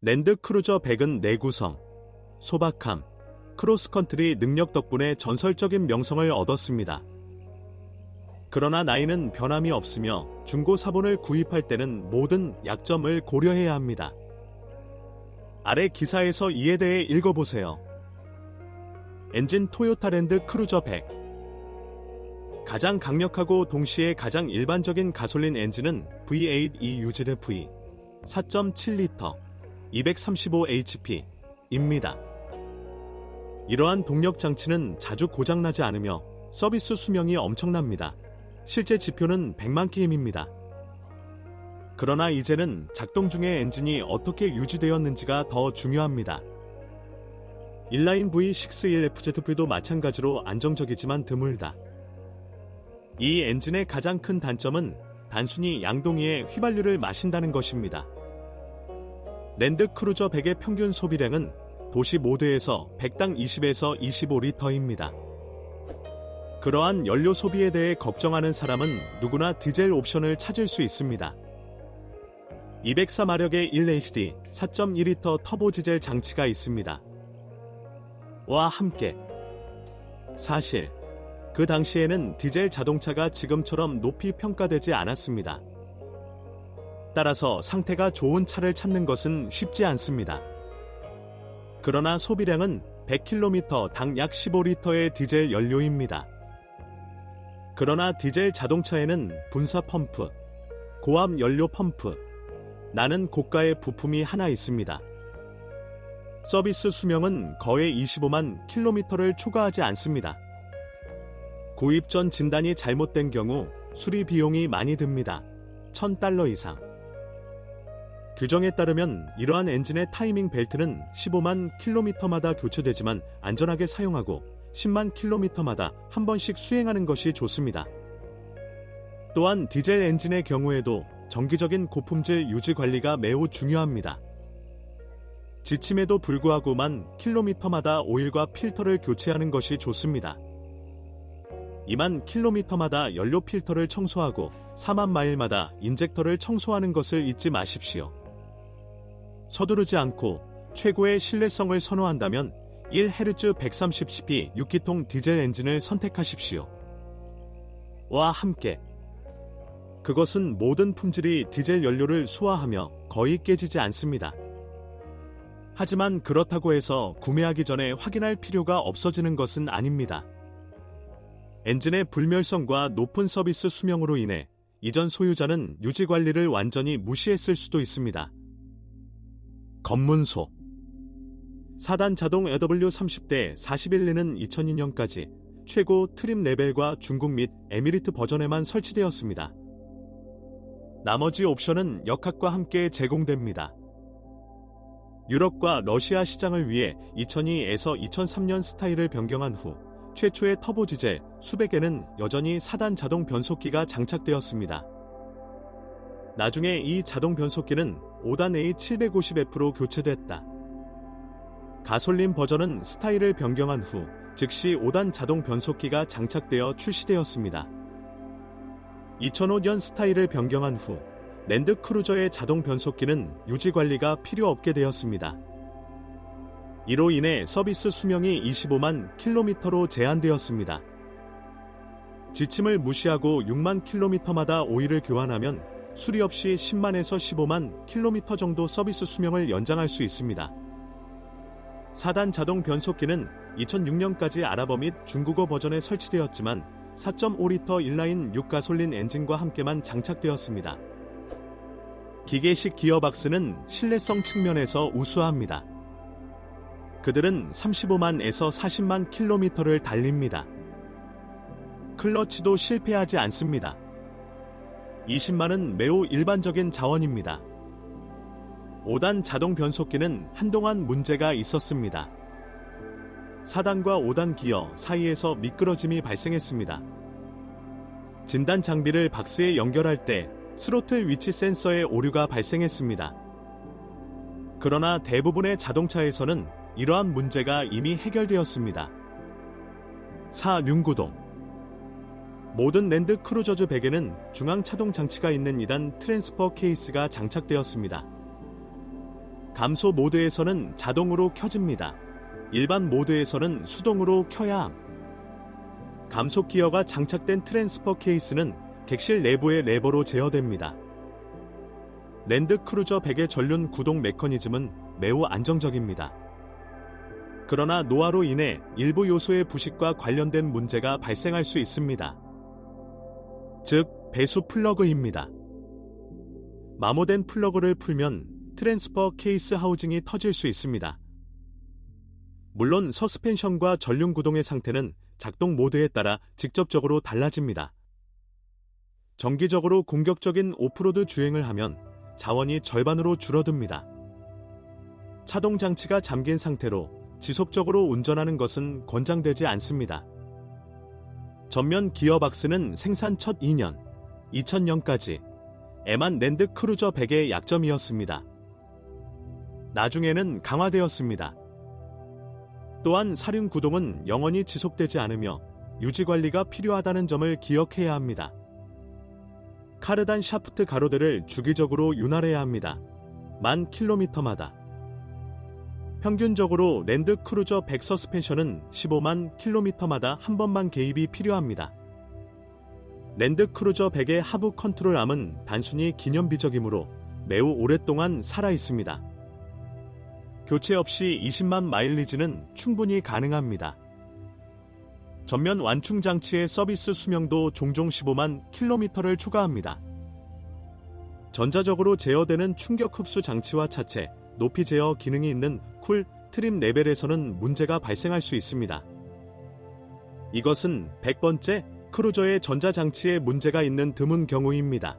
랜드크루저 100은 내구성, 소박함, 크로스컨트리 능력 덕분에 전설적인 명성을 얻었습니다. 그러나 나이는 변함이 없으며 중고 사본을 구입할 때는 모든 약점을 고려해야 합니다. 아래 기사에서 이에 대해 읽어보세요. 엔진 토요타 랜드 크루저 100. 가장 강력하고 동시에 가장 일반적인 가솔린 엔진은 V8 EUZ V 4.7L 235hp입니다. 이러한 동력 장치는 자주 고장나지 않으며 서비스 수명이 엄청납니다. 실제 지표는 100만 km입니다. 그러나 이제는 작동 중에 엔진이 어떻게 유지되었는지가 더 중요합니다. 인라인 V61FZV도 마찬가지로 안정적이지만 드물다. 이 엔진의 가장 큰 단점은 단순히 양동이의 휘발유를 마신다는 것입니다. 랜드크루저 100의 평균 소비량은 도시 모드에서 100당 20에서 25리터입니다. 그러한 연료 소비에 대해 걱정하는 사람은 누구나 디젤 옵션을 찾을 수 있습니다. 204마력의 1HD 4.2리터 터보 디젤 장치가 있습니다. 와 함께 사실 그 당시에는 디젤 자동차가 지금처럼 높이 평가되지 않았습니다. 따라서 상태가 좋은 차를 찾는 것은 쉽지 않습니다. 그러나 소비량은 100km 당 약 15리터의 디젤 연료입니다. 그러나 디젤 자동차에는 분사 펌프, 고압 연료 펌프, 나는 고가의 부품이 하나 있습니다. 서비스 수명은 거의 25만 킬로미터를 초과하지 않습니다. 구입 전 진단이 잘못된 경우 수리 비용이 많이 듭니다. $1,000 이상. 규정에 따르면 이러한 엔진의 타이밍 벨트는 15만 킬로미터마다 교체되지만 안전하게 사용하고 10만 킬로미터마다 한 번씩 수행하는 것이 좋습니다. 또한 디젤 엔진의 경우에도 정기적인 고품질 유지 관리가 매우 중요합니다. 지침에도 불구하고만 킬로미터마다 오일과 필터를 교체하는 것이 좋습니다. 2만 킬로미터마다 연료 필터를 청소하고 4만 마일마다 인젝터를 청소하는 것을 잊지 마십시오. 서두르지 않고 최고의 신뢰성을 선호한다면 1Hz 130cp 6기통 디젤 엔진을 선택하십시오. 와 함께 그것은 모든 품질이 디젤 연료를 소화하며 거의 깨지지 않습니다. 하지만 그렇다고 해서 구매하기 전에 확인할 필요가 없어지는 것은 아닙니다. 엔진의 불멸성과 높은 서비스 수명으로 인해 이전 소유자는 유지 관리를 완전히 무시했을 수도 있습니다. 검문소 4단 자동 AW30대 41렌은 2002년까지 최고 트림 레벨과 중국 및 에미리트 버전에만 설치되었습니다. 나머지 옵션은 역학과 함께 제공됩니다. 유럽과 러시아 시장을 위해 2002에서 2003년 스타일을 변경한 후 최초의 터보 디젤 수백에는 여전히 4단 자동 변속기가 장착되었습니다. 나중에 이 자동 변속기는 5단 A750F로 교체됐다. 가솔린 버전은 스타일을 변경한 후 즉시 5단 자동 변속기가 장착되어 출시되었습니다. 2005년 스타일을 변경한 후 랜드크루저의 자동 변속기는 유지 관리가 필요 없게 되었습니다. 이로 인해 서비스 수명이 25만 킬로미터로 제한되었습니다. 지침을 무시하고 6만 킬로미터마다 오일을 교환하면 수리 없이 10만에서 15만 킬로미터 정도 서비스 수명을 연장할 수 있습니다. 4단 자동 변속기는 2006년까지 아랍어 및 중국어 버전에 설치되었지만 4.5리터 인라인 6가솔린 엔진과 함께만 장착되었습니다. 기계식 기어박스는 신뢰성 측면에서 우수합니다. 그들은 35만에서 40만 킬로미터를 달립니다. 클러치도 실패하지 않습니다. 20만은 매우 일반적인 자원입니다. 5단 자동 변속기는 한동안 문제가 있었습니다. 4단과 5단 기어 사이에서 미끄러짐이 발생했습니다. 진단 장비를 박스에 연결할 때 스로틀 위치 센서에 오류가 발생했습니다. 그러나 대부분의 자동차에서는 이러한 문제가 이미 해결되었습니다. 4. 륜구동 모든 랜드 크루저즈 100에는 중앙 차동 장치가 있는 2단 트랜스퍼 케이스가 장착되었습니다. 감소 모드에서는 자동으로 켜집니다. 일반 모드에서는 수동으로 켜야 함. 감속 기어가 장착된 트랜스퍼 케이스는 객실 내부의 레버로 제어됩니다. 랜드크루저 100의 전륜 구동 메커니즘은 매우 안정적입니다. 그러나 노화로 인해 일부 요소의 부식과 관련된 문제가 발생할 수 있습니다. 즉, 배수 플러그입니다. 마모된 플러그를 풀면 트랜스퍼 케이스 하우징이 터질 수 있습니다. 물론 서스펜션과 전륜 구동의 상태는 작동 모드에 따라 직접적으로 달라집니다. 정기적으로 공격적인 오프로드 주행을 하면 자원이 절반으로 줄어듭니다. 차동 장치가 잠긴 상태로 지속적으로 운전하는 것은 권장되지 않습니다. 전면 기어박스는 생산 첫 2년, 2000년까지 에만 랜드크루저 100의 약점이었습니다. 나중에는 강화되었습니다. 또한 사륜 구동은 영원히 지속되지 않으며 유지관리가 필요하다는 점을 기억해야 합니다. 카르단 샤프트 가로대를 주기적으로 윤활해야 합니다. 10,000km마다. 평균적으로 랜드크루저 100 서스펜션은 15만 km마다 한 번만 개입이 필요합니다. 랜드크루저 100의 하부 컨트롤암은 단순히 기념비적이므로 매우 오랫동안 살아있습니다. 교체 없이 20만 마일리지는 충분히 가능합니다. 전면 완충 장치의 서비스 수명도 종종 15만 km를 초과합니다. 전자적으로 제어되는 충격 흡수 장치와 차체, 높이 제어 기능이 있는 쿨 트림 레벨에서는 문제가 발생할 수 있습니다. 이것은 100번째 크루저의 전자장치에 문제가 있는 드문 경우입니다.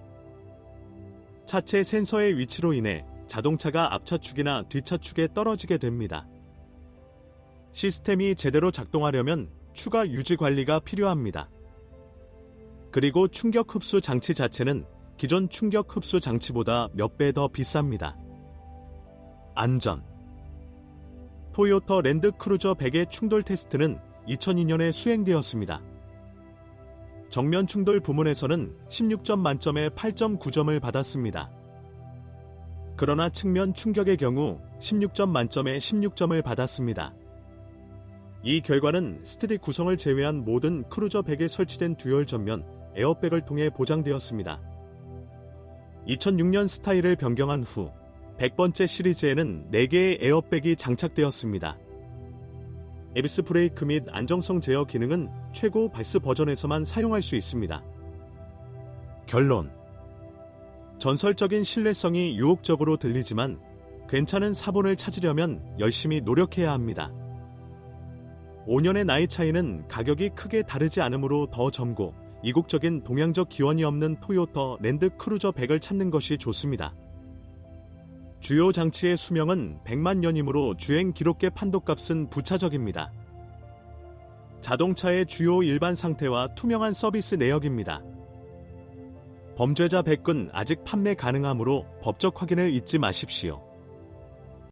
차체 센서의 위치로 인해 자동차가 앞차축이나 뒷차축에 떨어지게 됩니다. 시스템이 제대로 작동하려면 추가 유지 관리가 필요합니다. 그리고 충격 흡수 장치 자체는 기존 충격 흡수 장치보다 몇 배 더 비쌉니다. 안전. 토요타 랜드크루저 100의 충돌 테스트는 2002년에 수행되었습니다. 정면 충돌 부문에서는 16점 만점에 8.9점을 받았습니다. 그러나 측면 충격의 경우 16점 만점에 16점을 받았습니다. 이 결과는 스테디 구성을 제외한 모든 크루저 100에 설치된 듀얼 전면 에어백을 통해 보장되었습니다. 2006년 스타일을 변경한 후 100번째 시리즈에는 4개의 에어백이 장착되었습니다. 에비스 브레이크 및 안정성 제어 기능은 최고 바스 버전에서만 사용할 수 있습니다. 결론. 전설적인 신뢰성이 유혹적으로 들리지만 괜찮은 사본을 찾으려면 열심히 노력해야 합니다. 5년의 나이 차이는 가격이 크게 다르지 않으므로 더 젊고 이국적인 동양적 기원이 없는 토요타 랜드크루저 100을 찾는 것이 좋습니다. 주요 장치의 수명은 100만 년이므로 주행 기록계 판도값은 부차적입니다. 자동차의 주요 일반 상태와 투명한 서비스 내역입니다. 범죄자 100은 아직 판매 가능하므로 법적 확인을 잊지 마십시오.